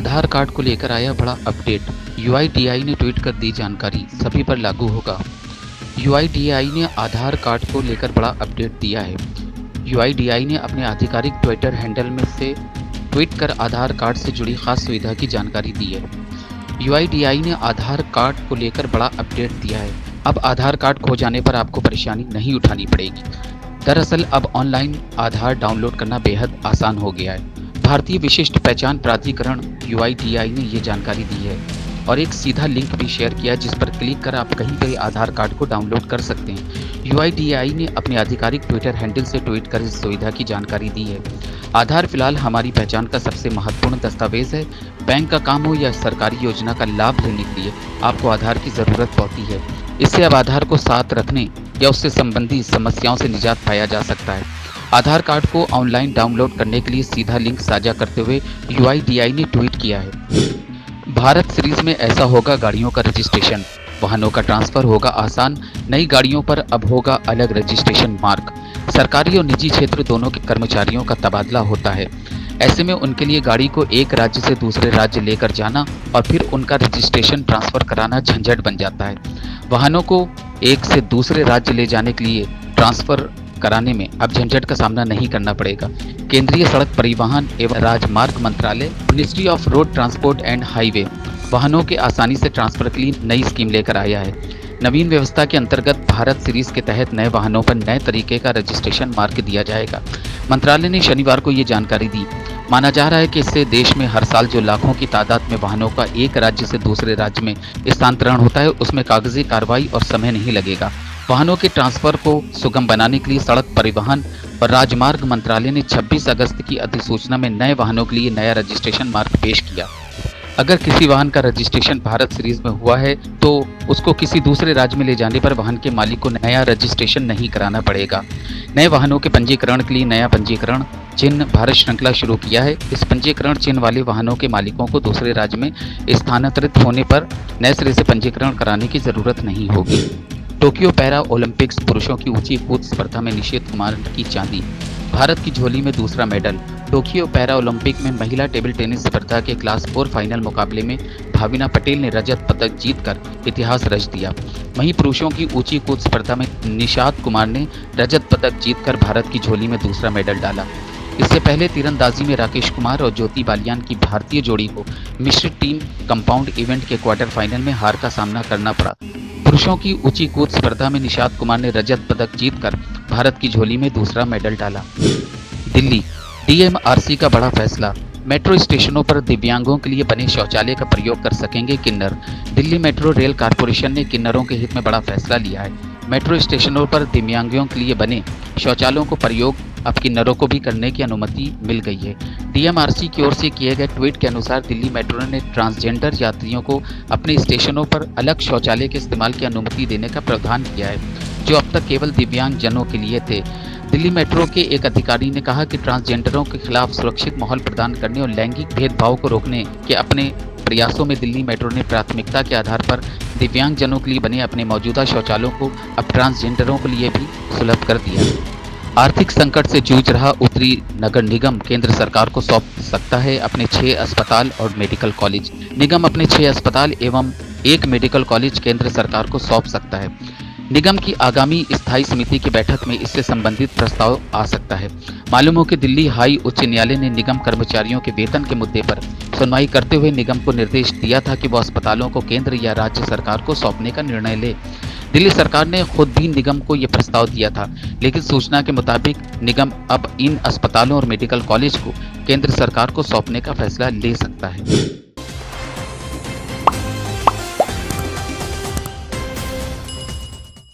आधार card को लेकर आया बड़ा अपडेट। यूआईडीआई ने ट्वीट कर दी जानकारी, सभी पर लागू होगा। यूआईडीआई ने आधार कार्ड को लेकर बड़ा अपडेट दिया है। यूआईडीआई ने अपने आधिकारिक ट्विटर हैंडल में से ट्वीट कर आधार कार्ड से जुड़ी खास सुविधा की जानकारी दी है। यूआईडीआई ने आधार कार्ड को लेकर बड़ा अपडेट दिया है। अब आधार कार्ड खो जाने पर आपको परेशानी नहीं उठानी पड़ेगी। दरअसल अब ऑनलाइन आधार डाउनलोड करना बेहद आसान हो गया है। भारतीय विशिष्ट पहचान प्राधिकरण यूआईडीआई ने ये जानकारी दी है और एक सीधा लिंक भी शेयर किया जिस पर क्लिक कर आप कहीं भी आधार कार्ड को डाउनलोड कर सकते हैं। यूआईडीआई ने अपने आधिकारिक ट्विटर हैंडल से ट्वीट कर इस सुविधा की जानकारी दी है। आधार फिलहाल हमारी पहचान का सबसे महत्वपूर्ण दस्तावेज है। बैंक का काम हो या सरकारी योजना का लाभ लेने के लिए आपको आधार की ज़रूरत पड़ती है। इससे अब आधार को साथ रखने या उससे संबंधी समस्याओं से निजात पाया जा सकता है। आधार कार्ड को ऑनलाइन डाउनलोड करने के लिए सीधा लिंक साझा करते हुए यूआईडीआई ने ट्वीट किया है। भारत सीरीज में ऐसा होगा गाड़ियों का रजिस्ट्रेशन, वाहनों का ट्रांसफर होगा आसान, नई गाड़ियों पर अब होगा अलग रजिस्ट्रेशन मार्क। सरकारी और निजी क्षेत्र दोनों के कर्मचारियों का तबादला होता है। ऐसे में उनके लिए गाड़ी को एक राज्य से दूसरे राज्य लेकर जाना और फिर उनका रजिस्ट्रेशन ट्रांसफर कराना झंझट बन जाता है। वाहनों को एक से दूसरे राज्य ले जाने के लिए ट्रांसफर कराने में अब झंझट का सामना नहीं करना पड़ेगा। केंद्रीय सड़क परिवहन एवं राजमार्ग मंत्रालय, ministry of road transport and highway वाहनों के आसानी से ट्रांसफर के लिए नई स्कीम लेकर आया है। नवीन व्यवस्था के अंतर्गत भारत सीरीज के तहत नए वाहनों पर नए तरीके का रजिस्ट्रेशन मार्क दिया जाएगा। मंत्रालय ने शनिवार को ये जानकारी दी। माना जा रहा है कि इससे देश में हर साल जो लाखों की तादाद में वाहनों का एक राज्य से दूसरे राज्य में स्थानांतरण होता है उसमें कागजी कार्रवाई और समय नहीं लगेगा। वाहनों के ट्रांसफर को सुगम बनाने के लिए सड़क परिवहन और राजमार्ग मंत्रालय ने 26 अगस्त की अधिसूचना में नए वाहनों के लिए नया रजिस्ट्रेशन मार्क पेश किया। अगर किसी वाहन का रजिस्ट्रेशन भारत सीरीज में हुआ है तो उसको किसी दूसरे राज्य में ले जाने पर वाहन के मालिक को नया रजिस्ट्रेशन नहीं कराना पड़ेगा। नए वाहनों के पंजीकरण के लिए नया पंजीकरण चिन्ह भारत श्रृंखला शुरू किया है। इस पंजीकरण चिन्ह वाले वाहनों के मालिकों को दूसरे राज्य में स्थानांतरित होने पर नए सिरे से पंजीकरण कराने की जरूरत नहीं होगी। टोक्यो पैरा ओलंपिक्स पुरुषों की ऊंची कूद स्पर्धा में निषेध कुमार की चांदी, भारत की झोली में दूसरा मेडल। टोक्यो पैरा ओलंपिक में महिला टेबल टेनिस स्पर्धा के क्लास 4 फाइनल मुकाबले में भाविना पटेल ने रजत पदक जीतकर इतिहास रच दिया। वहीं पुरुषों की ऊंची कूद स्पर्धा में निषाद कुमार ने रजत पदक जीतकर भारत की झोली में दूसरा मेडल डाला। इससे पहले तीरंदाजी में राकेश कुमार और ज्योति बालियान की भारतीय जोड़ी को मिश्रित टीम कंपाउंड इवेंट के क्वार्टर फाइनल में हार का सामना करना पड़ा। पुरुषों की ऊंची कूद स्पर्धा में निषाद कुमार ने रजत पदक जीतकर भारत की झोली में दूसरा मेडल डाला। दिल्ली डीएमआरसी का बड़ा फैसला, मेट्रो स्टेशनों पर दिव्यांगों के लिए बने शौचालय का प्रयोग कर सकेंगे किन्नर। दिल्ली मेट्रो रेल कारपोरेशन ने किन्नरों के हित में बड़ा फैसला लिया है। मेट्रो स्टेशनों पर दिव्यांगों के लिए बने शौचालयों को प्रयोग अब किन्नरों को भी करने की अनुमति मिल गई है। डीएमआरसी की ओर से किए गए ट्वीट के अनुसार दिल्ली मेट्रो ने ट्रांसजेंडर यात्रियों को अपने स्टेशनों पर अलग शौचालय के इस्तेमाल की अनुमति देने का प्रावधान किया है, जो अब तक केवल दिव्यांग जनों के लिए थे। दिल्ली मेट्रो के एक अधिकारी ने कहा कि ट्रांसजेंडरों के खिलाफ सुरक्षित माहौल प्रदान करने और लैंगिक भेदभाव को रोकने के अपने प्रयासों में दिल्ली मेट्रो ने प्राथमिकता के आधार पर दिव्यांग जनों के लिए बने अपने मौजूदा शौचालयों को अब ट्रांसजेंडरों के लिए भी सुलभ कर दिया है। आर्थिक संकट से जूझ रहा उत्तरी नगर निगम केंद्र सरकार को सौंप सकता है अपने 6 अस्पताल और मेडिकल कॉलेज। निगम अपने 6 अस्पताल एवं 1 मेडिकल कॉलेज केंद्र सरकार को सौंप सकता है। निगम की आगामी स्थायी समिति की बैठक में इससे संबंधित प्रस्ताव आ सकता है। मालूम हो कि दिल्ली हाई उच्च न्यायालय ने निगम कर्मचारियों के वेतन के मुद्दे पर सुनवाई करते हुए निगम को निर्देश दिया था कि वह अस्पतालों को केंद्र या राज्य सरकार को सौंपने का निर्णय ले। दिल्ली सरकार ने खुद भी निगम को यह प्रस्ताव दिया था, लेकिन सूचना के मुताबिक निगम अब इन अस्पतालों और मेडिकल कॉलेज को केंद्र सरकार को सौंपने का फैसला ले सकता है।